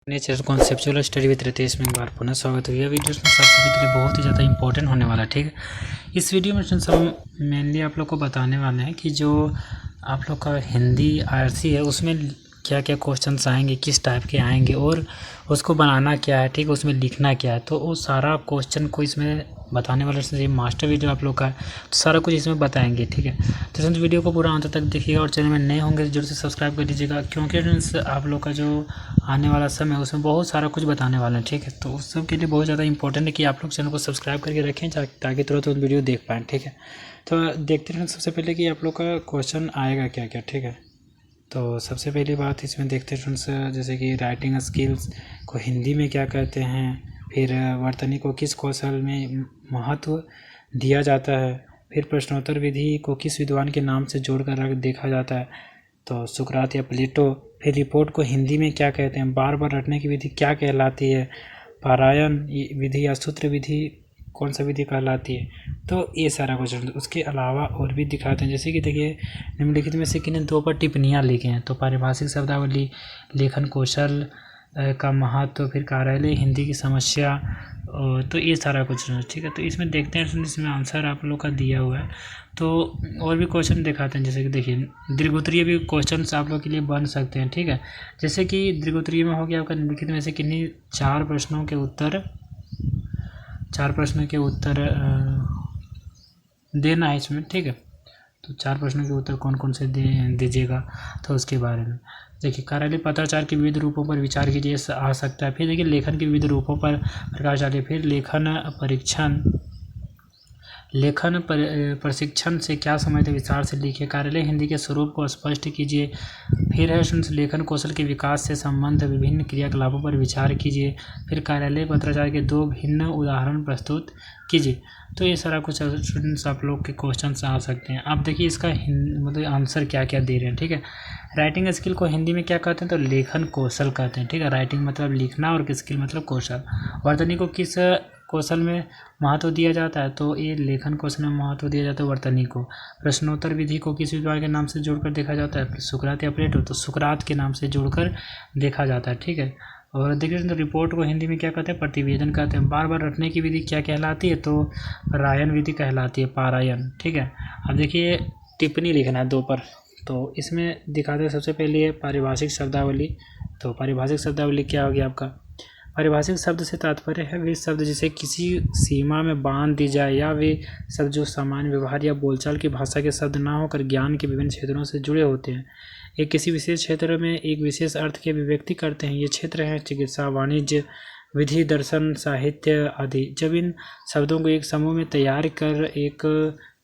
Nature conceptual study with Ritesh में एक बार पुनः स्वागत है। यह वीडियो सब सभी के लिए बहुत ही ज़्यादा इंपॉर्टेंट होने वाला है। ठीक है, इस वीडियो में हम मेनली आप लोग को बताने वाले हैं कि जो आप लोग का हिंदी आरसी है उसमें क्या क्या क्वेश्चंस आएंगे, किस टाइप के आएंगे और उसको बनाना क्या है, ठीक है, उसमें लिखना क्या है। तो वो सारा क्वेश्चन को इसमें बताने वाले से ये मास्टर वीडियो आप लोग का है, तो सारा कुछ इसमें बताएंगे। ठीक है, तो फ्रेंड्स वीडियो को पूरा अंत तक देखिएगा और चैनल में नए होंगे तो जरूर से सब्सक्राइब कर दीजिएगा, क्योंकि फ्रेंड्स आप लोग का जो आने वाला समय है उसमें बहुत सारा कुछ बताने वाला है। ठीक है, तो उस सब के लिए बहुत ज़्यादा इंपॉर्टेंट है कि आप लोग चैनल को सब्सक्राइब करके रखें ताकि तुरंत वीडियो देख पाएँ। ठीक है, तो देखते हैं सबसे पहले कि आप लोग का क्वेश्चन आएगा क्या क्या। ठीक है, तो सबसे पहली बात इसमें देखते हैं फ्रेंड्स, जैसे कि राइटिंग स्किल्स को हिंदी में क्या कहते हैं, फिर वर्तनी को किस कौशल में महत्व दिया जाता है, फिर प्रश्नोत्तर विधि को किस विद्वान के नाम से जोड़कर रख देखा जाता है, तो सुकरात या प्लेटो, फिर रिपोर्ट को हिंदी में क्या कहते हैं, बार बार रटने की विधि क्या कहलाती है, पारायण विधि या सूत्र विधि कौन सा विधि कहलाती है। तो ये सारा क्वेश्चन उसके अलावा और भी दिखाते हैं, जैसे कि देखिए निम्नलिखित में से किन्हीं दो पर टिप्पणियाँ लिखे हैं, तो पारिभाषिक शब्दावली, लेखन कौशल का महत्व, फिर कार्यालय हिंदी की समस्या, तो ये सारा क्वेश्चन। ठीक है, तो इसमें देखते हैं इसमें आंसर आप लोग का दिया हुआ है। तो और भी क्वेश्चन दिखाते हैं, जैसे कि देखिए दीर्घोत्तरीय भी क्वेश्चन आप लोग के लिए बन सकते हैं। ठीक है, जैसे कि दीर्घोत्तरीय में हो गया आपका निम्नलिखित में से किन्हीं चार प्रश्नों के उत्तर देना है इसमें। ठीक है, तो चार प्रश्नों के उत्तर कौन कौन से दीजिएगा, तो उसके बारे में देखिए। कार्यालय पत्राचार के विविध रूपों पर विचार कीजिए, आ सकता है। फिर देखिए लेखन के विविध रूपों पर प्रकाश डालिए। फिर लेखन प्रशिक्षण से क्या समझते विस्तार से लिखिए। कार्यालय हिंदी के स्वरूप को स्पष्ट कीजिए। फिर है लेखन कौशल के विकास से संबंध विभिन्न क्रियाकलापों पर विचार कीजिए। फिर कार्यालय पत्राचार के दो भिन्न उदाहरण प्रस्तुत कीजिए। तो ये सारा कुछ स्टूडेंट्स आप लोग के क्वेश्चन आ सकते हैं। आप देखिए इसका मतलब आंसर क्या क्या दे रहे हैं। ठीक है, राइटिंग स्किल को हिंदी में क्या कहते हैं, तो लेखन कौशल कहते हैं। ठीक है, राइटिंग मतलब लिखना और स्किल मतलब कौशल। वर्तनी को किस कौशल में महत्व दिया जाता है, तो ये लेखन कौशल में महत्व दिया जाता है वर्तनी को। प्रश्नोत्तर विधि को किस विद्वान के नाम से जोड़कर देखा जाता है, सुकरात या प्लेटो, तो सुकरात के नाम से जोड़कर देखा जाता है। ठीक है, और देखिए तो रिपोर्ट को हिंदी में क्या कहते हैं, प्रतिवेदन कहते हैं। बार बार रटने की विधि क्या कहलाती है, तो रायन विधि कहलाती है, पारायण। ठीक है, अब देखिए टिप्पणी लिखना है दो पर, तो इसमें दिखाते हैं सबसे पहले पारिभाषिक शब्दावली। तो पारिभाषिक शब्दावली क्या होगी आपका, पारिभाषिक शब्द से तात्पर्य है वे शब्द जिसे किसी सीमा में बांध दी जाए, या वे शब्द जो सामान्य व्यवहार या बोलचाल की भाषा के शब्द ना होकर ज्ञान के विभिन्न क्षेत्रों से जुड़े होते हैं। ये किसी विशेष क्षेत्र में एक विशेष अर्थ की अभिव्यक्ति करते हैं। ये क्षेत्र हैं चिकित्सा, वाणिज्य, विधि, दर्शन, साहित्य आदि। जब इन शब्दों को एक समूह में तैयार कर एक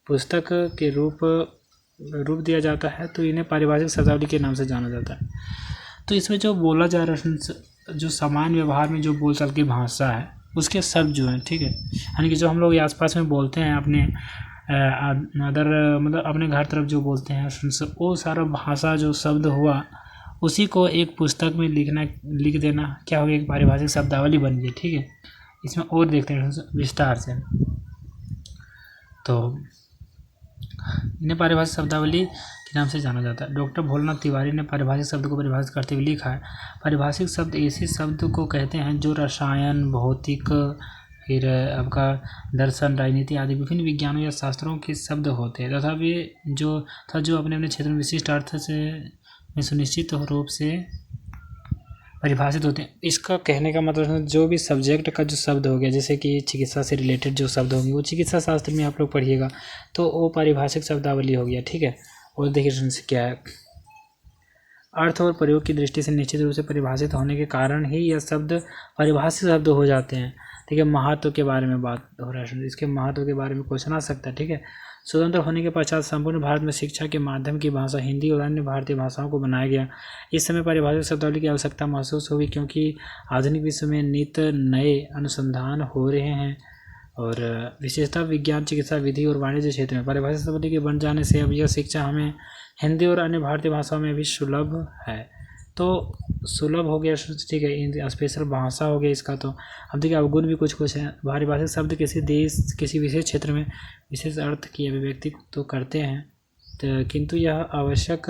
पुस्तक के रूप दिया जाता है तो इन्हें पारिभाषिक शब्दावली के नाम से जाना जाता है। तो इसमें जो बोला जा रहा है, जो सामान्य व्यवहार में जो बोलचाल की भाषा है उसके शब्द जो हैं, ठीक है, यानी कि जो हम लोग आसपास में बोलते हैं अपने मतलब अपने घर तरफ जो बोलते हैं, वो सारा भाषा जो शब्द हुआ उसी को एक पुस्तक में लिख देना क्या होगा, एक पारिभाषिक शब्दावली बन गई। ठीक है, इसमें और देखते हैं विस्तार से। तो इन्हें पारिभाषिक शब्दावली के नाम से जाना जाता है। डॉक्टर भोलानाथ तिवारी ने पारिभाषिक शब्द को परिभाषित करते हुए लिखा है, पारिभाषिक शब्द ऐसे शब्द को कहते हैं जो रसायन, भौतिक, फिर आपका दर्शन, राजनीति आदि विभिन्न विज्ञानों या शास्त्रों के शब्द होते हैं तथा वे जो अपने अपने क्षेत्र में विशिष्ट अर्थ से सुनिश्चित रूप से परिभाषित होते हैं। इसका कहने का मतलब जो भी सब्जेक्ट का जो शब्द हो गया, जैसे कि चिकित्सा से रिलेटेड जो शब्द होंगे वो चिकित्सा शास्त्र में आप लोग पढ़िएगा तो वो पारिभाषिक शब्दावली हो गया। ठीक है, और देखिए क्या है, अर्थ और प्रयोग की दृष्टि से निश्चित रूप से परिभाषित होने के कारण ही यह शब्द परिभाषित शब्द हो जाते हैं। ठीक है, महत्व के बारे में बात हो रहा है, इसके महत्व के बारे में क्वेश्चन आ सकता है। ठीक है, स्वतंत्र होने के पश्चात संपूर्ण भारत में शिक्षा के माध्यम की भाषा हिंदी और अन्य भारतीय भाषाओं को बनाया गया। इस समय पारिभाषिक शब्दावली की आवश्यकता महसूस होगी क्योंकि आधुनिक विश्व में नित नए अनुसंधान हो रहे हैं और विशेषतः विज्ञान, चिकित्सा, विधि और वाणिज्य क्षेत्र में पारिभाषिक शब्दावली के बन जाने से अब यह शिक्षा हमें हिंदी और अन्य भारतीय भाषाओं में भी सुलभ है। तो सुलभ हो गया, ठीक है, स्पेशल भाषा हो गया इसका। तो अब देखिए अवगुण भी कुछ है। पारिभाषिक शब्द किसी देश, किसी विशेष क्षेत्र में विशेष अर्थ की अभिव्यक्ति तो करते हैं, तो किंतु यह आवश्यक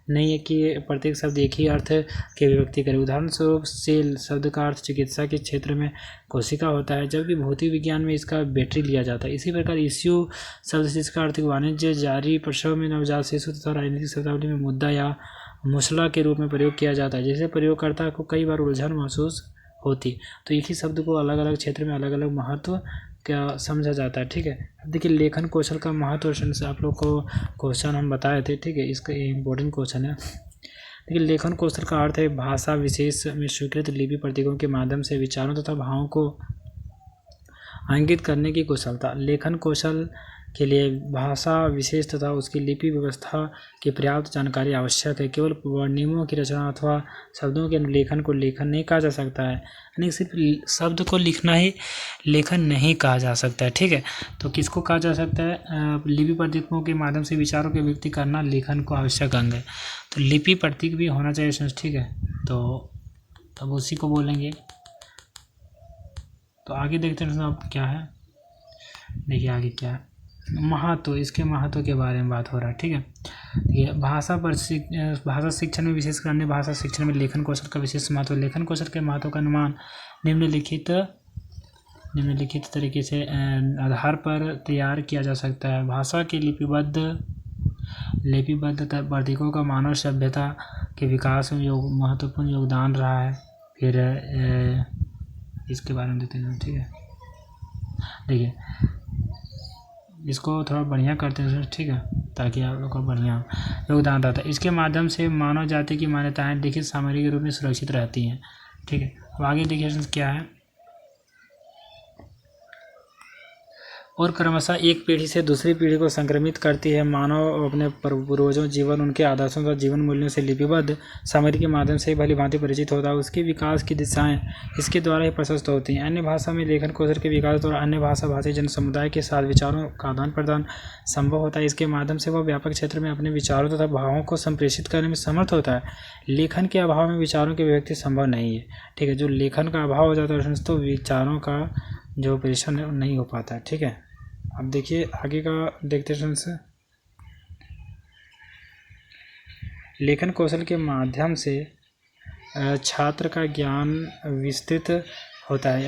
नहीं है कि प्रत्येक शब्द एक ही अर्थ के अभिव्यक्ति करे। उदाहरण स्वरूप सेल शब्द का अर्थ चिकित्सा के क्षेत्र में कोशिका होता है, जबकि भौतिक विज्ञान में इसका बैटरी लिया जाता है। इसी प्रकार इश्यू शब्द जिसका अर्थ वाणिज्य, जारी प्रसव में नवजात शिशु तथा राजनीतिक शब्दावली में मुद्दा या मुसला के रूप में प्रयोग किया जाता है, जिससे प्रयोगकर्ता को कई बार उलझन महसूस होती। तो एक ही शब्द को अलग अलग क्षेत्र में अलग अलग महत्व क्या समझा जाता है। ठीक है, अब देखिए लेखन कौशल का महत्व से आप लोग को क्वेश्चन हम बताए थे। ठीक है, इसका इम्पोर्टेंट क्वेश्चन है। देखिए लेखन कौशल का अर्थ है भाषा विशेष में स्वीकृत लिपि प्रतीकों के माध्यम से विचारों तथा भावों को अंकित करने की कुशलता। लेखन कौशल के लिए भाषा विशेष तथा उसकी लिपि व्यवस्था की पर्याप्त जानकारी आवश्यक है। केवल वर्णनियमों की रचना अथवा शब्दों के अनुलेखन को लेखन नहीं कहा जा सकता है, यानी सिर्फ शब्द को लिखना ही लेखन नहीं कहा जा सकता है। ठीक है, तो किसको कहा जा सकता है? लिपि प्रतीकों के माध्यम से विचारों की अभिव्यक्ति करना लेखन को आवश्यक अंग है। तो लिपि प्रतीक भी होना चाहिए। ठीक है, तो तब उसी को बोलेंगे। तो आगे देखते हैं अब क्या है। देखिए आगे क्या है, महत्व, इसके महत्व के बारे में बात हो रहा है। ठीक है, ये भाषा शिक्षण में विशेषकर अन्य भाषा शिक्षण में लेखन कौशल का विशेष महत्व। लेखन कौशल के महत्व का अनुमान निम्नलिखित तरीके से आधार पर तैयार किया जा सकता है। भाषा के लिपिबद्ध प्रतीकों का मानव सभ्यता के विकास में महत्वपूर्ण योगदान रहा है। फिर इसके बारे में देते हैं। ठीक है, देखिए इसको थोड़ा बढ़िया करते हैं। ठीक है, ताकि आप लोग का बढ़िया योगदान रहता है। इसके माध्यम से मानव जाति की मान्यताएं लिखित सामग्री के रूप में सुरक्षित रहती हैं। ठीक है, अब आगे देखिए क्या है। और क्रमशः एक पीढ़ी से दूसरी पीढ़ी को संक्रमित करती है। मानव अपने पूर्वजों जीवन, उनके आदर्शों तथा जीवन मूल्यों से लिपिबद्ध सामग्री के माध्यम से भली भांति परिचित होता है। उसके विकास की दिशाएं इसके द्वारा ही प्रशस्त होती हैं। अन्य भाषा में लेखन कौशल के विकास द्वारा अन्य भाषी जन समुदाय के साथ विचारों का आदान प्रदान संभव होता है। इसके माध्यम से वह व्यापक क्षेत्र में अपने विचारों तथा भावों को संप्रेषित करने में समर्थ होता है। लेखन के अभाव में विचारों की अभिव्यक्ति संभव नहीं है। ठीक है, जो लेखन का अभाव हो जाता है तो विचारों का जो प्रेषण नहीं हो पाता है। ठीक है, अब देखिए आगे का देखते हैं। लेखन कौशल के माध्यम से छात्र का ज्ञान विस्तृत होता है,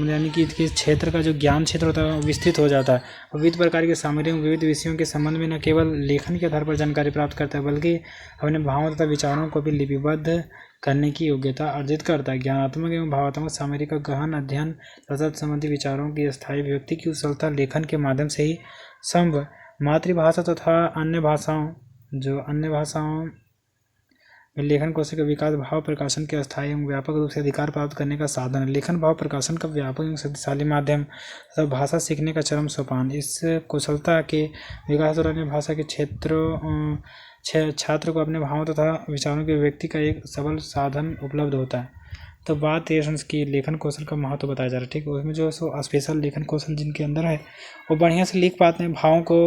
यानी कि क्षेत्र का जो ज्ञान क्षेत्र होता है विस्तृत हो जाता है। विविध प्रकार की सामग्रियों, विविध विषयों के संबंध में न केवल लेखन के आधार पर जानकारी प्राप्त करता है, बल्कि अपने भावों तथा विचारों को भी लिपिबद्ध करने की योग्यता अर्जित करता है। ज्ञानात्मक एवं भावात्मक सामग्री का गहन अध्ययन तथा संबंधी विचारों की स्थायी व्यक्ति की कुशलता लेखन के माध्यम से ही संभव। मातृभाषा तथा अन्य भाषाओं में लेखन कौशल का विकास भाव प्रकाशन के अस्थायी एवं व्यापक रूप से अधिकार प्राप्त करने का साधन है। लेखन भाव प्रकाशन का व्यापक एवं शक्तिशाली माध्यम तथा भाषा सीखने का चरम सोपान। इस कुशलता के विकास दौरान अन्य भाषा के छात्र को अपने भावों तथा विचारों के व्यक्ति का एक सबल साधन उपलब्ध होता है। तो बात ये की लेखन कौशल का महत्व बताया जा रहा है। ठीक है, उसमें जो स्पेशल लेखन कौशल जिनके अंदर है वो बढ़िया से लिख पाते हैं, भावों को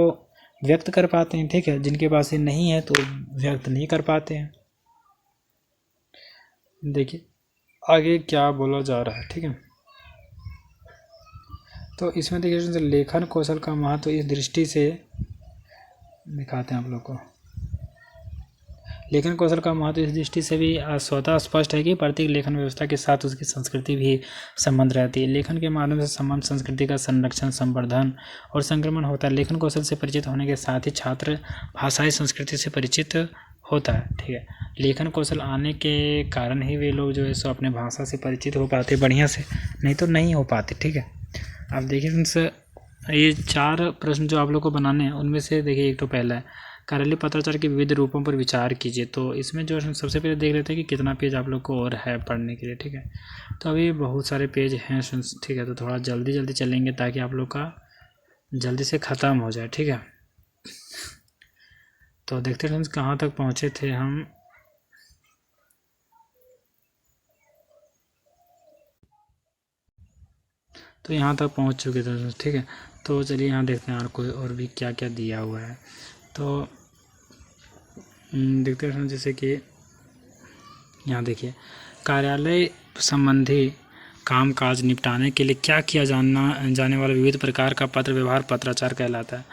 व्यक्त कर पाते हैं। ठीक है, जिनके पास ये नहीं है तो व्यक्त नहीं कर पाते हैं। देखिए आगे क्या बोला जा रहा है। ठीक है, तो इसमें देखिए लेखन कौशल का महत्व इस दृष्टि से दिखाते हैं आप लोग को। लेखन कौशल का महत्व इस दृष्टि से भी स्वतः स्पष्ट है कि प्रत्येक लेखन व्यवस्था के साथ उसकी संस्कृति भी संबंध रहती है। लेखन के माध्यम से समान संस्कृति का संरक्षण, संवर्धन और संक्रमण होता है। लेखन कौशल से परिचित होने के साथ ही छात्र भाषाई संस्कृति से परिचित होता है। ठीक है, लेखन कौशल आने के कारण ही वे लोग जो है सो अपने भाषा से परिचित हो पाते बढ़िया से, नहीं तो नहीं हो पाते। ठीक है, आप देखिए उनसे ये 4 प्रश्न जो आप लोग को बनाने हैं उनमें से देखिए एक तो पहला है कार्यालय पत्राचार के विविध रूपों पर विचार कीजिए। तो इसमें जो सबसे पहले देख लेते हैं कि कितना पेज आप लोग को और है पढ़ने के लिए। ठीक है, तो अभी बहुत सारे पेज हैं। ठीक है, तो थोड़ा जल्दी चलेंगे ताकि आप लोग का जल्दी से ख़त्म हो जाए। ठीक है, तो देखते हैं कहाँ तक पहुँचे थे हम। तो यहाँ तक पहुँच चुके थे। ठीक है, तो चलिए यहाँ देखते हैं और कोई और भी क्या क्या दिया हुआ है। तो देखते हैं जैसे कि यहाँ देखिए कार्यालय संबंधी कामकाज निपटाने के लिए क्या किया जाने वाला विविध प्रकार का पत्र व्यवहार पत्राचार कहलाता है।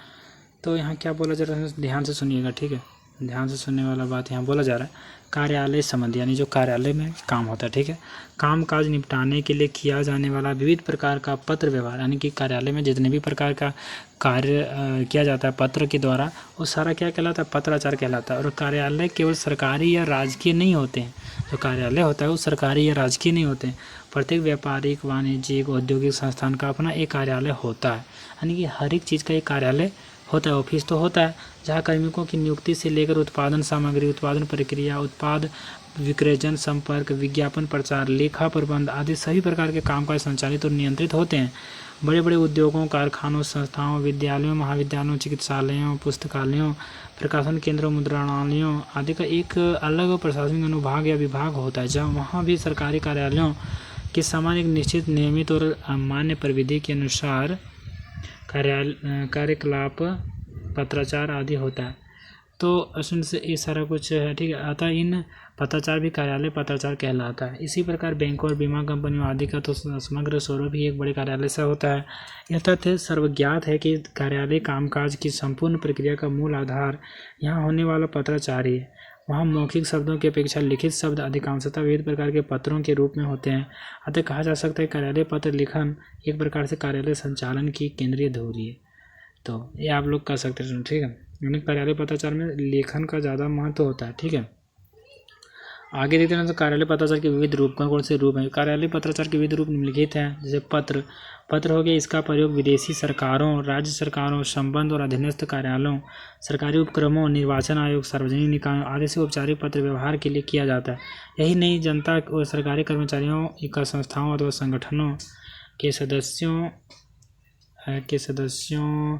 तो यहाँ क्या बोला जा रहा है ध्यान से सुनिएगा। ठीक है, ध्यान से सुनने वाला बात यहाँ बोला जा रहा है। कार्यालय संबंधी यानी जो कार्यालय में काम होता है, ठीक है। काम काज निपटाने के लिए किया जाने वाला विविध प्रकार का पत्र व्यवहार, यानी कि कार्यालय में जितने भी प्रकार का कार्य किया जाता है पत्र के द्वारा, वो सारा क्या कहलाता है, पत्राचार कहलाता है। और कार्यालय केवल सरकारी या राजकीय नहीं होते हैं। जो कार्यालय होता है वो सरकारी या राजकीय नहीं होते हैं। प्रत्येक व्यापारिक, वाणिज्यिक, औद्योगिक संस्थान का अपना एक कार्यालय होता है, यानी कि हर एक चीज़ का एक कार्यालय होता है। ऑफिस तो होता है जहाँ कार्मिकों की नियुक्ति से लेकर उत्पादन सामग्री, उत्पादन प्रक्रिया, उत्पाद विक्रयजन, संपर्क, विज्ञापन, प्रचार, लेखा प्रबंध आदि सभी प्रकार के कामकाज संचालित और नियंत्रित होते हैं। बड़े बड़े उद्योगों, कारखानों, संस्थाओं, विद्यालयों, महाविद्यालयों, चिकित्सालयों, पुस्तकालयों, प्रकाशन केंद्रों, मुद्रणालयों आदि का एक अलग प्रशासनिक अनुभाग या विभाग होता है, जहाँ वहाँ भी सरकारी कार्यालयों के समान एक निश्चित, नियमित और मान्य परिविधि के अनुसार कार्यकलाप, पत्राचार आदि होता है। तो असल से ये सारा कुछ है, ठीक है। अतः इन पत्राचार भी कार्यालय पत्राचार कहलाता है। इसी प्रकार बैंकों और बीमा कंपनियों आदि का तो समग्र स्वरूप भी एक बड़े कार्यालय से होता है। यह तथ्य सर्वज्ञात है कि कार्यालय कामकाज की संपूर्ण प्रक्रिया का मूल आधार यहाँ होने वाला पत्राचार ही है। वहाँ मौखिक शब्दों की अपेक्षा लिखित शब्द अधिकांशतः विविध प्रकार के पत्रों के रूप में होते हैं। अतः कहा जा सकता है कार्यालय पत्र लिखन एक प्रकार से कार्यालय संचालन की केंद्रीय धुरी है। तो ये आप लोग कह सकते हैं, ठीक है। यानी कार्यालय पत्राचार में लेखन का ज़्यादा महत्व होता है, ठीक है। आगे देखते हैं तो कार्यालय पत्राचार के विविध रूप, कौन कौन से रूप हैं। कार्यालय पत्राचार के विविध रूप निम्नलिखित हैं। जैसे पत्र हो गया, इसका प्रयोग विदेशी सरकारों, राज्य सरकारों, संबंध और अधीनस्थ कार्यालयों, सरकारी उपक्रमों, निर्वाचन आयोग, सार्वजनिक निकायों आदि से औपचारिक पत्र व्यवहार के लिए किया जाता है। यही नहीं, जनता और सरकारी कर्मचारियों का संस्थाओं अथवा संगठनों के सदस्यों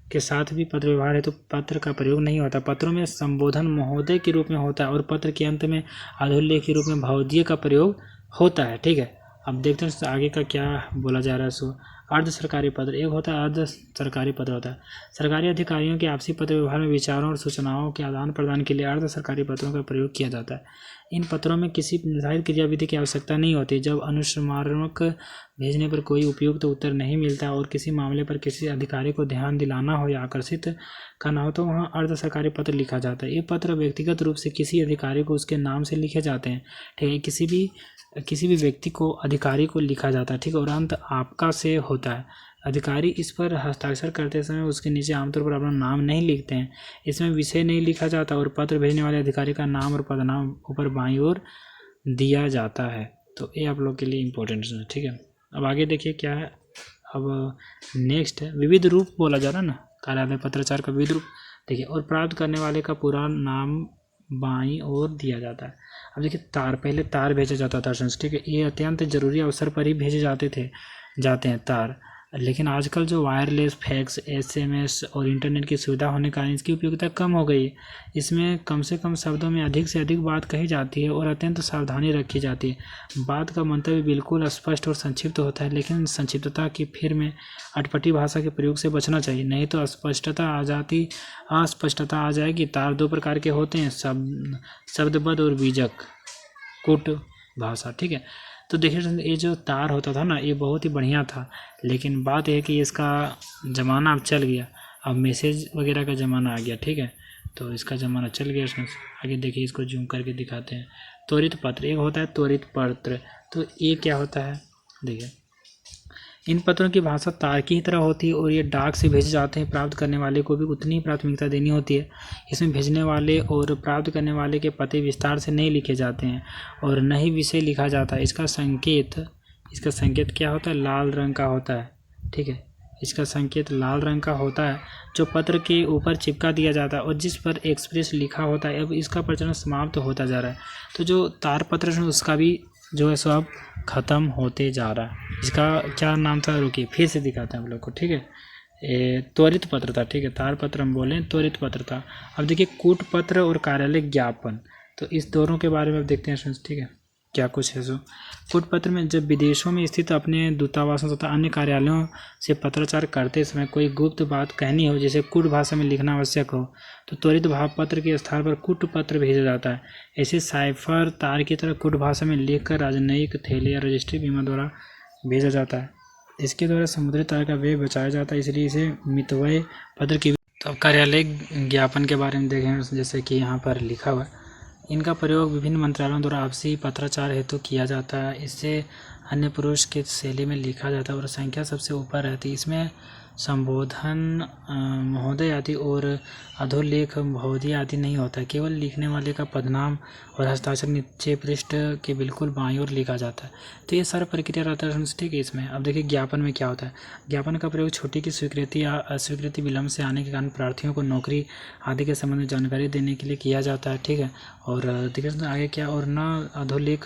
के साथ भी पत्र व्यवहार है तो पत्र का प्रयोग नहीं होता। पत्रों में संबोधन महोदय के रूप में होता है और पत्र के अंत में आधुल्य के रूप में भवदीय का प्रयोग होता है, ठीक है। अब देखते हैं आगे का क्या बोला जा रहा है। सो अर्ध सरकारी पत्र एक होता है, अर्ध सरकारी पत्र होता है। सरकारी अधिकारियों के आपसी पत्र व्यवहार में विचारों और सूचनाओं के आदान प्रदान के लिए अर्ध सरकारी पत्रों का प्रयोग किया जाता है। इन पत्रों में किसी निर्धारित क्रियाविधि की आवश्यकता नहीं होती। जब अनुस्मारक भेजने पर कोई उपयुक्त उत्तर नहीं मिलता और किसी मामले पर किसी अधिकारी को ध्यान दिलाना हो या आकर्षित करना हो तो वहाँ अर्ध सरकारी पत्र लिखा जाता है। ये पत्र व्यक्तिगत रूप से किसी अधिकारी को उसके नाम से लिखे जाते हैं, ठीक है। किसी भी व्यक्ति को, अधिकारी को लिखा जाता है, ठीक है। और अंत आपका से होता है। अधिकारी इस पर हस्ताक्षर करते समय उसके नीचे आमतौर पर अपना नाम नहीं लिखते हैं। इसमें विषय नहीं लिखा जाता और पत्र भेजने वाले अधिकारी का नाम और पदनाम ऊपर बाईं ओर दिया जाता है। तो ये आप लोग के लिए इम्पोर्टेंट है, ठीक है। अब आगे देखिए क्या है। अब नेक्स्ट है विविध रूप बोला जा रहा है ना, कार्यालय पत्राचार का विविध रूप देखिए। और प्राप्त करने वाले का पूरा नाम बाईं ओर दिया जाता है। अब देखिए पहले तार भेजा जाता था, ठीक है। ये अत्यंत जरूरी अवसर पर ही भेजे जाते हैं तार। लेकिन आजकल जो वायरलेस, फैक्स, SMS और इंटरनेट की सुविधा होने के कारण इसकी उपयोगिता कम हो गई है। इसमें कम से कम शब्दों में अधिक से अधिक बात कही जाती है और अत्यंत सावधानी रखी जाती है। बात का मंतव्य बिल्कुल स्पष्ट और संक्षिप्त होता है, लेकिन संक्षिप्तता की फिर में अटपटी भाषा के प्रयोग से बचना चाहिए, नहीं तो अस्पष्टता आ जाएगी। तार दो प्रकार के होते हैं, शब्दबद्ध और बीजक कूट भाषा, ठीक है। तो देखिए ये जो तार होता था ना, ये बहुत ही बढ़िया था, लेकिन बात है कि इसका ज़माना अब चल गया। अब मैसेज वगैरह का ज़माना आ गया, ठीक है। तो इसका ज़माना चल गया। इसमें आगे देखिए, इसको जूम करके दिखाते हैं। त्वरित पत्र एक होता है, त्वरित पत्र। तो ये क्या होता है, देखिए इन पत्रों की भाषा तार की ही तरह होती है और ये डाक से भेजे जाते हैं। प्राप्त करने वाले को भी उतनी ही प्राथमिकता देनी होती है। इसमें भेजने वाले और प्राप्त करने वाले के पते विस्तार से नहीं लिखे जाते हैं और न ही विषय लिखा जाता है। इसका संकेत क्या होता है, लाल रंग का होता है, ठीक है। इसका संकेत लाल रंग का होता है जो पत्र के ऊपर चिपका दिया जाता है और जिस पर एक्सप्रेस लिखा होता है। अब इसका प्रचलन समाप्त होता जा रहा है। तो जो तार पत्र है उसका भी जो है सो अब ख़त्म होते जा रहा है। इसका क्या नाम था, रुकिए फिर से दिखाते हैं हम लोग को, ठीक है। त्वरित पत्र था, ठीक है। तार पत्र हम बोलें, त्वरित पत्र था। अब देखिए कूट पत्र और कार्यालय ज्ञापन, तो इस दोनों के बारे में अब देखते हैं, ठीक है, क्या कुछ है। सो कूट पत्र में जब विदेशों में स्थित अपने दूतावासों तथा अन्य कार्यालयों से पत्राचार करते समय कोई गुप्त बात कहनी हो, जैसे कूट भाषा में लिखना आवश्यक हो, तो त्वरित भाव पत्र के स्थान पर कूट पत्र भेजा जाता है। ऐसे साइफर तार की तरह कूट भाषा में लिखकर राजनयिक, थैले या रजिस्ट्री बीमा द्वारा भेजा जाता है। इसके द्वारा समुद्री तार का वेग बचाया जाता है, इसलिए इसे मितव्यय पत्र की तो अब कार्यालय ज्ञापन के बारे में देखें, जैसे कि यहाँ पर लिखा हुआ है, इनका प्रयोग विभिन्न मंत्रालयों द्वारा आपसी पत्राचार हेतु किया जाता है। इससे अन्य पुरुष की शैली में लिखा जाता है और संख्या सबसे ऊपर रहती है। इसमें संबोधन महोदय आदि और अधोलेख महोदय आदि नहीं होता है। केवल लिखने वाले का पदनाम और हस्ताक्षर नीचे पृष्ठ के बिल्कुल बाईं ओर लिखा जाता है। तो ये सारा प्रक्रिया रहता है, ठीक है। इसमें अब देखिए ज्ञापन में क्या होता है। ज्ञापन का प्रयोग छुट्टी की स्वीकृति या अस्वीकृति विलम्ब से आने के कारण प्रार्थियों को नौकरी आदि के संबंध में जानकारी देने के लिए किया जाता है, ठीक है। और देखिए आगे क्या, और न अधोलेख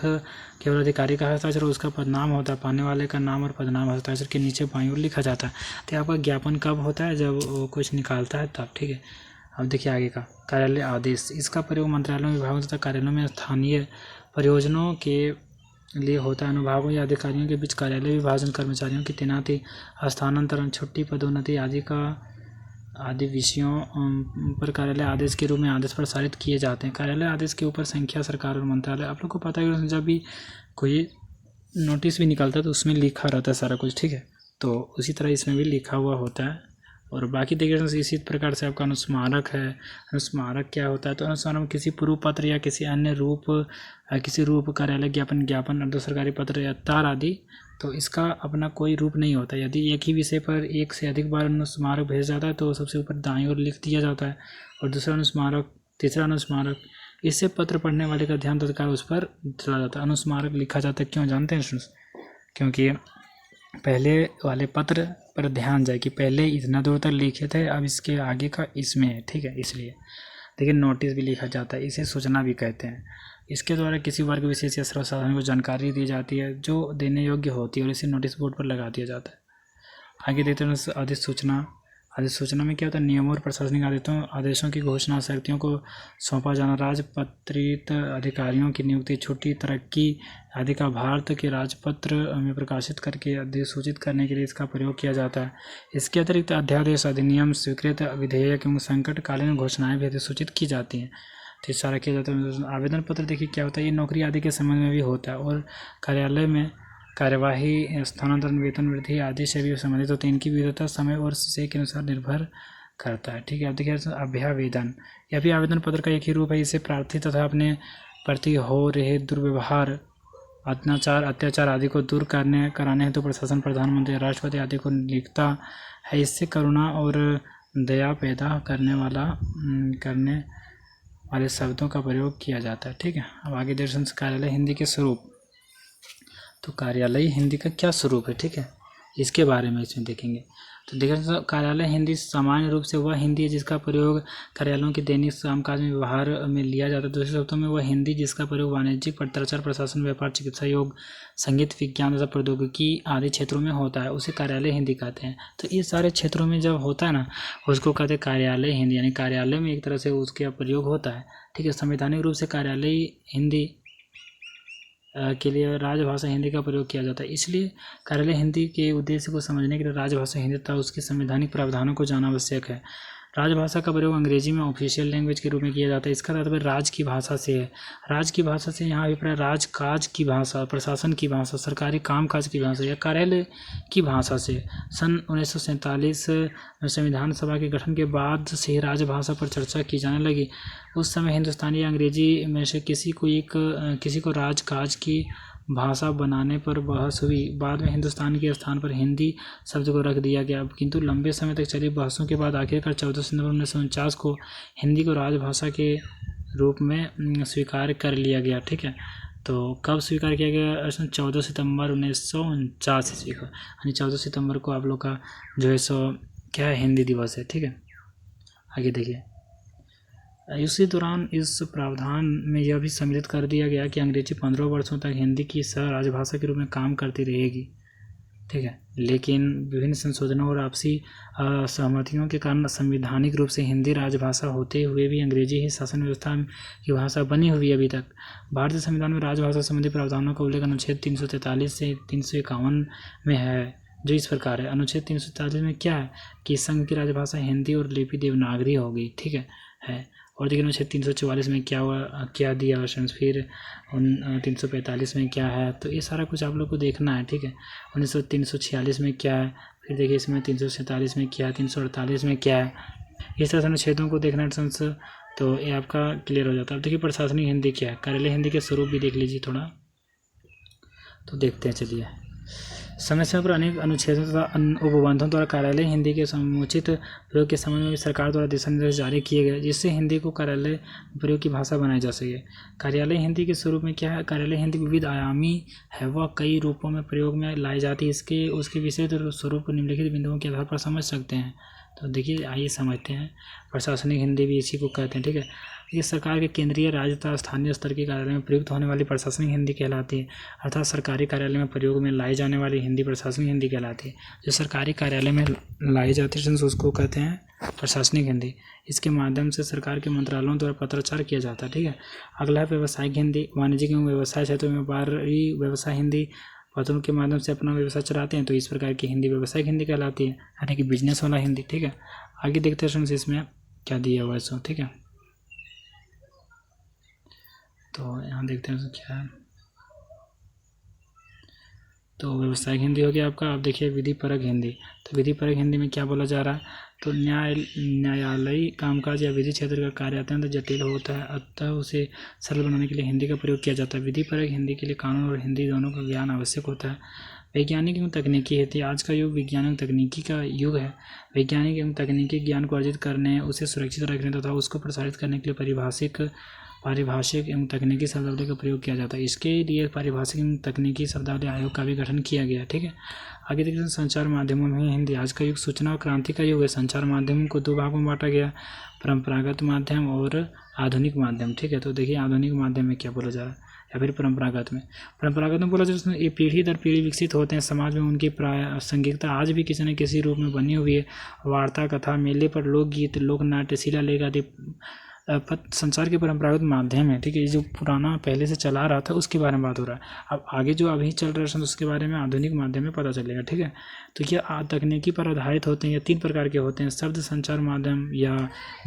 केवल अधिकारी का हस्ताक्षर उसका पदनाम होता है, पाने वाले का नाम और पदनाम हस्ताक्षर के नीचे बाईं ओर लिखा जाता है। तो आपका ज्ञापन कब होता है, जब वो कुछ निकालता है तब, ठीक है। अब देखिए आगे का कार्यालय आदेश। इसका प्रयोग मंत्रालयों, विभागों तथा कार्यालयों में स्थानीय परियोजनाओं के लिए होता है। अनुभागों या अधिकारियों के बीच कार्यालय विभाजन, कर्मचारियों की तैनाती, स्थानांतरण, छुट्टी, पदोन्नति आदि विषयों पर कार्यालय आदेश के रूप में आदेश प्रसारित किए जाते हैं। कार्यालय आदेश के ऊपर संख्या सरकार और मंत्रालय। आप लोग को पता है कि जब भी कोई नोटिस भी निकलता है तो उसमें लिखा रहता है सारा कुछ, ठीक है। तो उसी तरह इसमें भी लिखा हुआ होता है। और बाकी देखिए इसी प्रकार से आपका अनुस्मारक है। अनुस्मारक क्या होता है, तो अनुस्मारक किसी पूर्व पत्र या किसी अन्य किसी रूप कार्यालय ज्ञापन अर्ध सरकारी पत्र या तार आदि, तो इसका अपना कोई रूप नहीं होता। यदि एक ही विषय पर एक से अधिक बार अनुस्मारक भेजा जाता है तो सबसे ऊपर दाईं ओर लिख दिया जाता है, और दूसरा अनुस्मारक, तीसरा अनुस्मारक, इससे पत्र पढ़ने वाले का ध्यान तत्काल उस पर चला जाता है। अनुस्मारक लिखा जाता है, क्यों जानते हैं स्टूडेंट्स? क्योंकि पहले वाले पत्र पर ध्यान जाए कि पहले इतना दूर तक लिखे थे, अब इसके आगे का इसमें है, ठीक है। इसलिए देखिए नोटिस भी लिखा जाता है, इसे सूचना भी कहते हैं। इसके द्वारा किसी वर्ग विशेष या सर्वसाधारण को जानकारी दी जाती है जो देने योग्य होती है, और इसे नोटिस बोर्ड पर लगा दिया जाता है। आगे देखते हैं अधिसूचना। अधिसूचना में क्या होता है, नियमों और प्रशासनिक आदेशों की घोषणा, शक्तियों को सौंपा जाना, राजपत्रित अधिकारियों की नियुक्ति, छुट्टी, तरक्की आदि का भारत के राजपत्र में प्रकाशित करके अधिसूचित करने के लिए इसका प्रयोग किया जाता है। इसके अतिरिक्त अध्यादेश, अधिनियम, स्वीकृत विधेयक एवं संकटकालीन घोषणाएं भी अधिसूचित की जाती हैं। तो सारा किया जाता है। आवेदन पत्र देखिए क्या होता है, ये नौकरी आदि के संबंध में भी होता है, और कार्यालय में कार्यवाही, स्थानांतरण, वेतन वृद्धि आदि से भी संबंधित होते हैं। इनकी विविधता समय और विषय के अनुसार निर्भर करता है, ठीक है। अब देखिए अभ्यावेदन, यह भी आवेदन पत्र का एक ही रूप है। इसे प्रार्थी तथा अपने प्रति हो रहे दुर्व्यवहार, अत्याचार आदि को दूर कराने हेतु प्रशासन, प्रधानमंत्री, राष्ट्रपति आदि को लिखता है। इससे करुणा और दया पैदा करने वाले शब्दों का प्रयोग किया जाता है, ठीक है। अब आगे दर्शन कार्यालय हिंदी के स्वरूप। तो कार्यालय हिंदी का क्या स्वरूप है, ठीक है, इसके बारे में इसमें देखेंगे। तो देखिए कार्यालय हिंदी सामान्य रूप से वह हिंदी है जिसका प्रयोग कार्यालयों के दैनिक कामकाज में व्यवहार में लिया जाता है। दूसरे शब्दों में वह हिंदी जिसका प्रयोग वाणिज्यिक, पत्राचार, प्रशासन, व्यापार, चिकित्सा, योग, संगीत, विज्ञान तथा प्रौद्योगिकी आदि क्षेत्रों में होता है, उसे कार्यालय हिंदी कहते हैं। तो ये सारे क्षेत्रों में जब होता है ना, उसको कहते हैं कार्यालय हिंदी, यानी कार्यालय में एक तरह से उसका प्रयोग होता है, ठीक है। संवैधानिक रूप से कार्यालय हिंदी के लिए राजभाषा हिंदी का प्रयोग किया जाता है। इसलिए कार्यालय हिंदी के उद्देश्य को समझने के लिए राजभाषा हिंदी तथा उसके संवैधानिक प्रावधानों को जानना आवश्यक है। राजभाषा का प्रयोग अंग्रेजी में ऑफिशियल लैंग्वेज के रूप में किया जाता है। इसका तात्पर्य राज की भाषा से है। राज की भाषा से यहाँ अभिप्राय राजकाज की भाषा, प्रशासन की भाषा, सरकारी कामकाज की भाषा या कार्यालय की भाषा से। सन 1947 में संविधान सभा के गठन के बाद से राजभाषा पर चर्चा की जाने लगी। उस समय हिंदुस्तानी या अंग्रेजी में से किसी को राजकाज की भाषा बनाने पर बहस हुई। बाद में हिंदुस्तान के स्थान पर हिंदी शब्द को रख दिया गया, किंतु लंबे समय तक चली बहसों के बाद आखिरकार 14 सितंबर 1949 को हिंदी को राजभाषा के रूप में स्वीकार कर लिया गया, ठीक है। तो कब स्वीकार किया गया? 14 सितंबर 1949 ईस्वी को, यानी 14 सितंबर को आप लोग का जो है सो क्या है, हिंदी दिवस है, ठीक है। आगे देखिए, इसी दौरान इस प्रावधान में यह भी सम्मिलित कर दिया गया कि अंग्रेजी 15 वर्षों तक हिंदी की सह राजभाषा के रूप में काम करती रहेगी, ठीक है। लेकिन विभिन्न संशोधनों और आपसी असहमतियों के कारण संवैधानिक रूप से हिंदी राजभाषा होते हुए भी अंग्रेजी ही शासन व्यवस्था की भाषा बनी हुई है अभी तक। भारतीय संविधान में राजभाषा संबंधी प्रावधानों का उल्लेख अनुच्छेद 343 से 351 में है, जो इस प्रकार है। अनुच्छेद 343 में क्या है कि संघ की राजभाषा हिंदी और लिपि देवनागरी होगी, ठीक है। और देखिए अनुच्छेद 344 में क्या हुआ, क्या दिया ऑप्शन, फिर 345 में क्या है, तो ये सारा कुछ आप लोग को देखना है, ठीक है। 346 में क्या है, फिर देखिए इसमें 347 में क्या है, 348 में क्या है, इस तरह से अनुच्छेदों को देखना फ्रेंड्स तो ये आपका क्लियर हो जाता है। अब देखिए प्रशासनिक हिंदी क्या है, कार्यालय हिंदी के स्वरूप भी देख लीजिए थोड़ा, तो देखते हैं चलिए। समय समय पर अनेक अनुच्छेदों तथा उपबंधों द्वारा कार्यालय हिंदी के समुचित प्रयोग के संबंध में भी सरकार द्वारा दिशा निर्देश जारी किए गए, जिससे हिंदी को कार्यालय प्रयोग की भाषा बनाई जा सके। कार्यालय हिंदी के स्वरूप में क्या है, कार्यालय हिंदी विविध आयामी है, वह कई रूपों में प्रयोग में लाई जाती है। उसके विशेष स्वरूप को निम्नलिखित बिंदुओं के आधार पर समझ सकते हैं। तो देखिए आइए समझते हैं। प्रशासनिक हिंदी भी इसी को कहते हैं, ठीक है। ये सरकार के केंद्रीय, राज्य तथा स्थानीय स्तर के कार्यालय में प्रयुक्त होने वाली प्रशासनिक हिंदी कहलाती है। अर्थात सरकारी कार्यालय में प्रयोग में लाई जाने वाली हिंदी प्रशासनिक हिंदी कहलाती है। जो सरकारी कार्यालय में लाई जाती है उसको कहते हैं प्रशासनिक हिंदी। इसके माध्यम से सरकार के मंत्रालयों द्वारा पत्राचार किया जाता है, ठीक है। अगला है व्यावसायिक हिंदी। वाणिज्यिक एवं व्यवसाय क्षेत्रों में व्यापारी व्यवसाय हिंदी पत्रों के माध्यम से अपना व्यवसाय चलाते हैं, तो इस प्रकार की हिंदी व्यवसायिक हिंदी कहलाती है, यानी कि बिजनेस वाला हिंदी, ठीक है। आगे देखते हैं फ्रेंड्स इसमें क्या दिया हुआ है सो, ठीक है। तो यहाँ देखते हैं क्या है, तो व्यवसायिक हिंदी हो गया आपका। अब देखिए विधिपरक हिंदी। तो विधिपरक हिंदी में क्या बोला जा रहा है, तो न्यायालयी कामकाज या विधि क्षेत्र का कार्य अत्यंत जटिल होता है, अतः उसे सरल बनाने के लिए हिंदी का प्रयोग किया जाता है। विधिपरक हिंदी के लिए कानून और हिंदी दोनों का ज्ञान आवश्यक होता है। वैज्ञानिक एवं तकनीकी हिंदी। आज का युग विज्ञान एवं तकनीकी का युग है। वैज्ञानिक एवं तकनीकी ज्ञान को अर्जित करने, उसे सुरक्षित रखने तथा उसको प्रसारित करने के लिए पारिभाषिक एवं तकनीकी शब्दावली का प्रयोग किया जाता है। इसके लिए पारिभाषिक एवं तकनीकी शब्दावली आयोग का भी गठन किया गया, ठीक है। आगे देखते हैं संचार माध्यमों में हिंदी। आज का युग सूचना और क्रांति का युग है। संचार माध्यमों को दो भागों में बांटा गया, परंपरागत माध्यम और आधुनिक माध्यम, ठीक है। तो देखिए आधुनिक माध्यम में क्या बोला जा रहा है, या फिर परंपरागत में बोला जाए ये पीढ़ी दर पीढ़ी विकसित होते हैं। समाज में उनकी प्रासंगिकता आज भी किसी न किसी रूप में बनी हुई है। वार्ता, कथा, मेले पर लोकगीत, लोक नाट्य, शिलालेख आदि संचार के परंपरागत माध्यम है, ठीक है। ये जो पुराना पहले से चला रहा था उसके बारे में बात हो रहा है। अब आगे जो अभी चल रहा है उसके बारे में आधुनिक माध्यम में पता चलेगा, ठीक है। तो ये तकनीकी पर आधारित होते हैं। या 3 प्रकार के होते हैं, शब्द संचार माध्यम या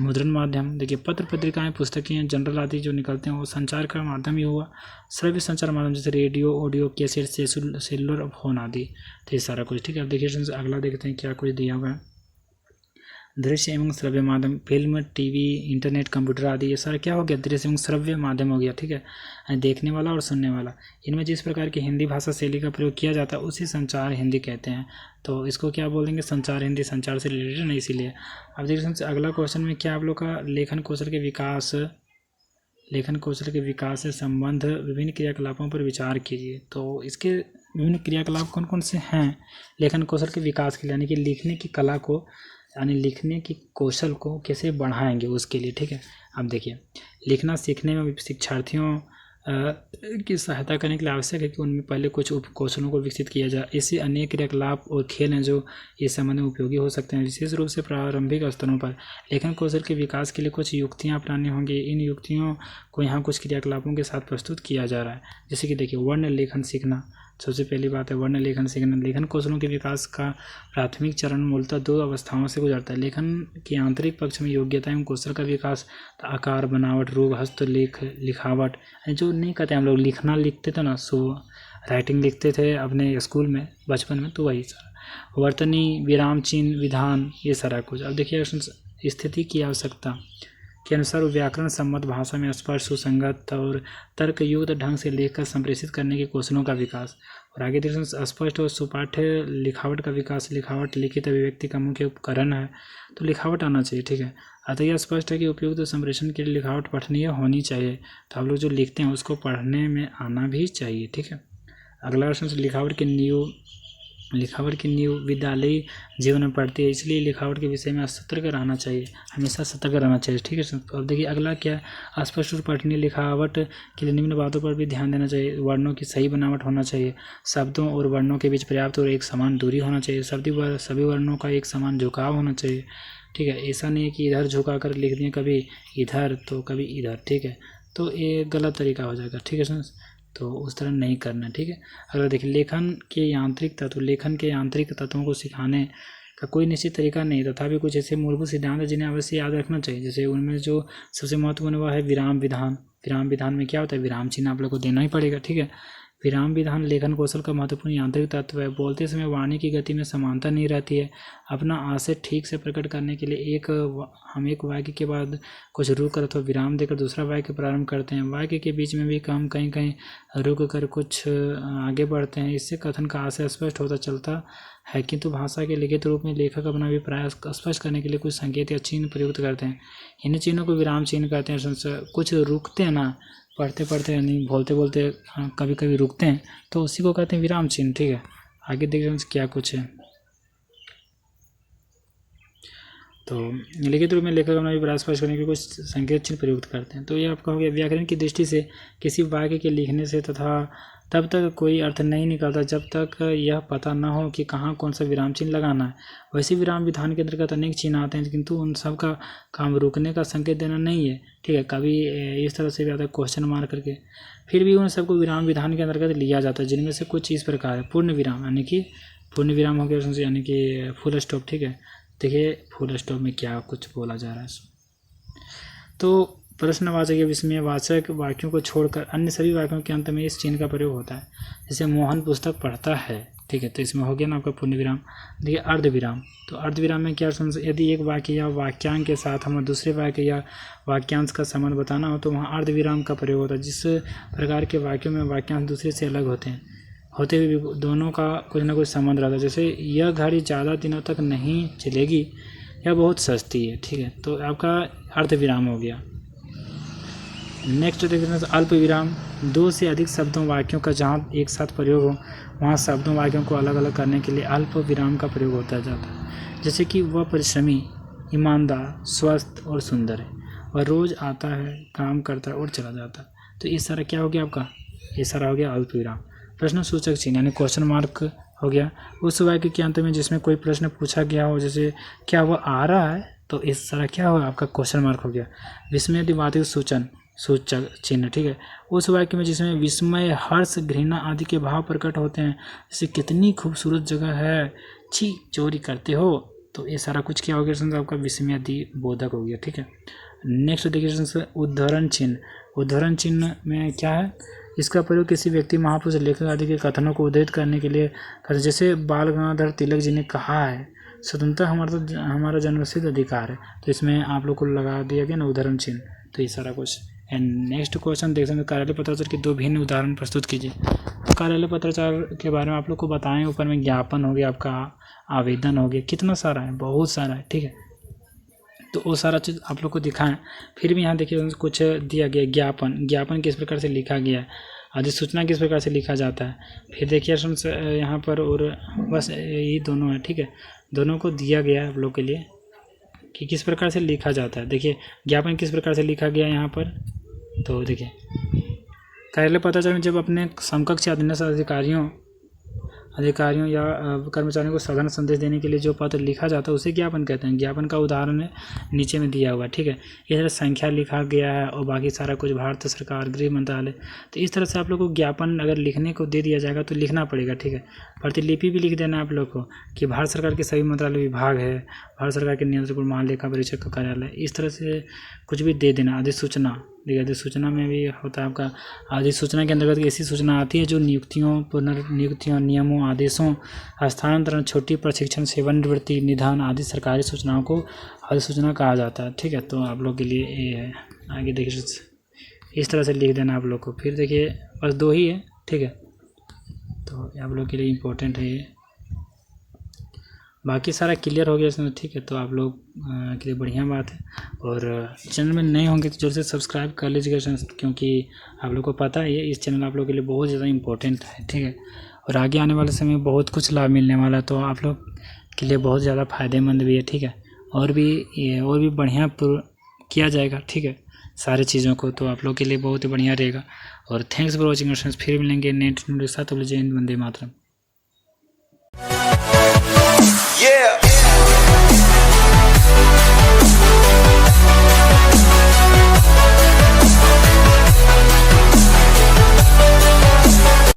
मुद्रण माध्यम। देखिए पत्र पत्रिकाएं, पुस्तकें, जनरल आदि जो निकलते हैं वो संचार का माध्यम ही हुआ। श्रव्य संचार माध्यम जैसे radio, audio, cassette, cellular phone आदि, तो ये सारा कुछ, ठीक है। अब देखिए अगला देखते हैं क्या कुछ दिया हुआ है। दृश्य एवं श्रव्य माध्यम, फिल्म, टीवी, इंटरनेट, कंप्यूटर आदि, ये सारा क्या हो गया, दृश्य एवं श्रव्य माध्यम हो गया, ठीक है। देखने वाला और सुनने वाला। इनमें जिस प्रकार की हिंदी भाषा शैली का प्रयोग किया जाता है उसे संचार हिंदी कहते हैं। तो इसको क्या बोलेंगे, संचार हिंदी। संचार से रिलेटेड नहीं, इसीलिए। अब देखिए अगला क्वेश्चन में क्या आप लोग का लेखन कौशल के विकास से संबंध विभिन्न क्रियाकलापों पर विचार कीजिए। तो इसके विभिन्न क्रियाकलाप कौन कौन से हैं लेखन कौशल के विकास के लिए, यानी कि लिखने की कला को, यानी लिखने की कौशल को कैसे बढ़ाएंगे उसके लिए, ठीक है। अब देखिए लिखना सीखने में शिक्षार्थियों की सहायता करने के लिए आवश्यक है कि उनमें पहले कुछ कौशलों को विकसित किया जाए। इससे अनेक क्रियाकलाप और खेल हैं जो इस संबंध में उपयोगी हो सकते हैं। विशेष रूप से प्रारंभिक स्तरों पर लेखन कौशल के विकास के लिए कुछ युक्तियाँ अपनानी होंगी। इन युक्तियों को यहाँ कुछ क्रियाकलापों के साथ प्रस्तुत किया जा रहा है। जैसे कि देखिए वर्ण लेखन सीखना, सबसे पहली बात है वर्ण लेखन सीखना। लेखन कौशलों के विकास का प्राथमिक चरण मूलतः 2 अवस्थाओं से गुजरता है। लेखन के आंतरिक पक्ष में योग्यता एवं कौशल का विकास, आकार, बनावट, रूप, हस्तलेख, लिखावट, जो नहीं कहते हम लोग लिखना लिखते थे ना, सो राइटिंग लिखते थे अपने स्कूल में बचपन में, तो वही सारा वर्तनी, विराम चिन्ह, विधान, ये सारा कुछ। अब देखिए स्थिति की आवश्यकता के अनुसार व्याकरण सम्मत भाषा में स्पष्ट, सुसंगत और तर्कयुक्त ढंग से लेखकर संप्रेषित करने के कौशलों का विकास। और आगे देखिए स्पष्ट और सुपाठ्य लिखावट का विकास। लिखावट लिखित अभिव्यक्ति का मुख्य उपकरण है, तो लिखावट आना चाहिए, ठीक है। अतः यह स्पष्ट है कि उपयुक्त संप्रेषण के लिए लिखावट पठनीय होनी चाहिए। तो आप लोग जो लिखते हैं उसको पढ़ने में आना भी चाहिए, ठीक है। अगला प्रश्न, लिखावट की नींव विद्यालयी जीवन में पढ़ती है, इसलिए लिखावट के विषय में सतर्क रहना चाहिए, हमेशा सतर्क रहना चाहिए, ठीक है। अब देखिए अगला क्या है, अस्पष्ट और पठनीय लिखावट के लिए निम्न बातों पर भी ध्यान देना चाहिए। वर्णों की सही बनावट होना चाहिए। शब्दों और वर्णों के बीच पर्याप्त और एक समान दूरी होना चाहिए। सभी वर्णों का एक समान झुकाव होना चाहिए, ठीक है। ऐसा नहीं है कि इधर झुका कर लिख दिए, कभी इधर तो कभी इधर, ठीक है, तो ये गलत तरीका हो जाएगा, ठीक है। तो उस तरह नहीं करना, ठीक है। अगर देखिए लेखन के यांत्रिक तत्वों को सिखाने का कोई निश्चित तरीका नहीं, तथापि कुछ ऐसे मूलभूत सिद्धांत है जिन्हें अवश्य याद रखना चाहिए। जैसे उनमें जो सबसे महत्वपूर्ण वह है विराम विधान। विराम विधान में क्या होता है, विराम चिन्ह आप लोग को देना ही पड़ेगा, ठीक है। विराम विधान लेखन कौशल का महत्वपूर्ण यांत्रिक तत्व है। बोलते समय वाणी की गति में समानता नहीं रहती है। अपना आशय ठीक से प्रकट करने के लिए हम एक वाक्य के बाद कुछ रुक कर अथवा विराम देकर दूसरा वाक्य प्रारंभ करते हैं। वाक्य के बीच में भी हम कहीं कहीं रुक कर कुछ आगे बढ़ते हैं। इससे कथन का आशय स्पष्ट होता चलता है, किंतु भाषा के लिखित रूप में लेखक अपना अभिप्राय स्पष्ट करने के लिए कुछ संकेत या चिन्ह प्रयुक्त करते हैं। इन चिन्हों को विराम चिन्ह कहते हैं। कुछ रुकते हैं ना, पढ़ते पढ़ते यानी बोलते बोलते कभी कभी रुकते हैं, तो उसी को कहते हैं विराम चिन्ह। ठीक है, आगे देखते क्या कुछ है। तो लिखित रूप में लेखक अपना अभिप्राय स्पष्ट करने के लिए कुछ संकेत चिन्ह प्रयुक्त करते हैं। तो ये आपका हो गया। व्याकरण की दृष्टि से किसी वाक्य के लिखने से तथा तब तक कोई अर्थ नहीं निकलता जब तक यह पता न हो कि कहाँ कौन सा विराम चिन्ह लगाना है। वैसे विराम विधान के अंतर्गत अनेक चिन्ह आते हैं, किंतु उन सब का काम रुकने का संकेत देना नहीं है। ठीक है, कभी इस तरह से भी आता है क्वेश्चन मार्क करके। फिर भी उन सबको विराम विधान के अंतर्गत लिया जाता है, जिनमें से कुछ इस प्रकार है। पूर्ण विराम यानी कि पूर्ण विराम हो गया, यानी कि फुल स्टॉप। ठीक है, देखिए फुल स्टॉप में क्या कुछ बोला जा रहा है। तो प्रश्नवाचक या विस्मयवाचक वाक्यों को छोड़कर अन्य सभी वाक्यों के अंत में इस चिन्ह का प्रयोग होता है। जैसे मोहन पुस्तक पढ़ता है। ठीक है, तो इसमें हो गया ना आपका पूर्ण विराम। देखिए अर्धविराम। तो अर्धविराम में क्या यदि एक वाक्य या वाक्यांश के साथ हमें दूसरे वाक्य या वाक्यांश का संबंध बताना हो तो वहाँ अर्धविराम का प्रयोग होता है। जिस प्रकार के वाक्यों में वाक्यांश दूसरे से अलग होते हुए भी दोनों का कुछ ना कुछ संबंध रहता है। जैसे यह घड़ी ज़्यादा दिनों तक नहीं चलेगी, यह बहुत सस्ती है। ठीक है, तो आपका अर्धविराम हो गया। नेक्स्ट देखते हैं अल्प विराम। दो से अधिक शब्दों वाक्यों का जहाँ एक साथ प्रयोग हो वहाँ शब्दों वाक्यों को अलग अलग करने के लिए अल्प विराम का प्रयोग होता जाता है। जैसे कि वह परिश्रमी, ईमानदार, स्वस्थ और सुंदर है। वह रोज़ आता है, काम करता है और चला जाता है। तो इस तरह क्या हो गया आपका, ये सारा हो गया अल्प विराम। प्रश्न सूचक चिन्ह यानी क्वेश्चन मार्क हो गया उस वाक्य के अंत में जिसमें कोई प्रश्न पूछा गया हो, जैसे क्या वह आ रहा है, तो इस तरह क्या होगा आपका क्वेश्चन मार्क हो गया। विस्मयादिवाचक सूचक चिन्ह। ठीक है, उस वाक्य में जिसमें विस्मय, हर्ष, घृणा आदि के भाव प्रकट होते हैं, जैसे कितनी खूबसूरत जगह है, छी चोरी करते हो, तो ये सारा कुछ क्या हो गया आपका विस्मयादिबोधक हो गया। ठीक है, नेक्स्ट देखिए उद्धरण चिन्ह। उद्धरण चिन्ह में क्या है, इसका प्रयोग किसी व्यक्ति, महापुरुष, लेखक आदि के कथनों को उद्धृत करने के लिए करते। जैसे बाल गंगाधर तिलक जी ने कहा है, स्वतंत्रता हमारा जन्मसिद्ध अधिकार है, तो इसमें आप लोग को लगा दिया गया ना उदाहरण चिन्ह। तो ये सारा कुछ। एंड नेक्स्ट क्वेश्चन देख सकते हैं, कार्यालय पत्राचार के दो भिन्न उदाहरण प्रस्तुत कीजिए। तो कार्यालय पत्राचार के बारे में आप लोग को बताएं, ऊपर में ज्ञापन हो गया, आपका आवेदन हो गया, कितना सारा है, बहुत सारा है। ठीक है, तो वो सारा चीज़ आप लोग को दिखाएं। फिर भी यहाँ देखिए कुछ दिया गया, ज्ञापन किस प्रकार से लिखा गया है, अधिसूचना किस प्रकार से लिखा जाता है। फिर देखिए यहाँ पर, और बस ये दोनों है। ठीक है, दोनों को दिया गया है आप लोग के लिए कि किस प्रकार से लिखा जाता है। देखिए ज्ञापन किस प्रकार से लिखा गया यहाँ पर, तो देखिए कार्यालय पत्राचार में जब अपने समकक्ष अधीनस्थ अधिकारियों या कर्मचारियों को साधारण संदेश देने के लिए जो पत्र लिखा जाता है उसे ज्ञापन कहते हैं। ज्ञापन का उदाहरण है नीचे में दिया हुआ। ठीक है, इस तरह संख्या लिखा गया है और बाकी सारा कुछ भारत सरकार, गृह मंत्रालय। तो इस तरह से आप लोग को ज्ञापन अगर लिखने को दे दिया जाएगा तो लिखना पड़ेगा। ठीक है, प्रतिलिपि भी लिख देना है आप लोग को कि भारत सरकार के सभी मंत्रालय विभाग है, भारत सरकार के नियंत्रक महालेखा परीक्षक का कार्यालय, इस तरह से कुछ भी दे देना। अधिसूचना, देखिए अधिसूचना में भी होता है आपका, अधिसूचना के अंतर्गत ऐसी सूचना आती है जो नियुक्तियों, पुनर्नियुक्तियों, नियमों, आदेशों, हस्तांतरण, छुट्टी, प्रशिक्षण, सेवानिवृत्ति, निधन आदि सरकारी सूचनाओं को अधिसूचना कहा जाता है। ठीक है, तो आप लोग के लिए ये है। आगे देखिए इस तरह से लिख देना आप लोग को। फिर देखिए बस दो ही है। ठीक है, तो आप लोग के लिए इम्पोर्टेंट है ये, बाकी सारा क्लियर हो गया इसमें। ठीक है, तो आप लोग के लिए बढ़िया बात है। और चैनल में नए होंगे तो जल्द से सब्सक्राइब कर लीजिएगा, क्योंकि आप लोग को पता है इस चैनल आप लोग के लिए बहुत ज़्यादा इम्पोर्टेंट है। ठीक है, और आगे आने वाले समय में बहुत कुछ लाभ मिलने वाला है, तो आप लोग के लिए बहुत ज़्यादा फ़ायदेमंद भी है। ठीक है, और भी बढ़िया किया जाएगा। ठीक है, सारी चीज़ों को, तो आप लोग के लिए बहुत ही बढ़िया रहेगा। और थैंक्स फॉर वॉचिंग। फिर मिलेंगे नेक्स्ट वीडियो के साथ। जय हिंद, वंदे मातरम। Yeah.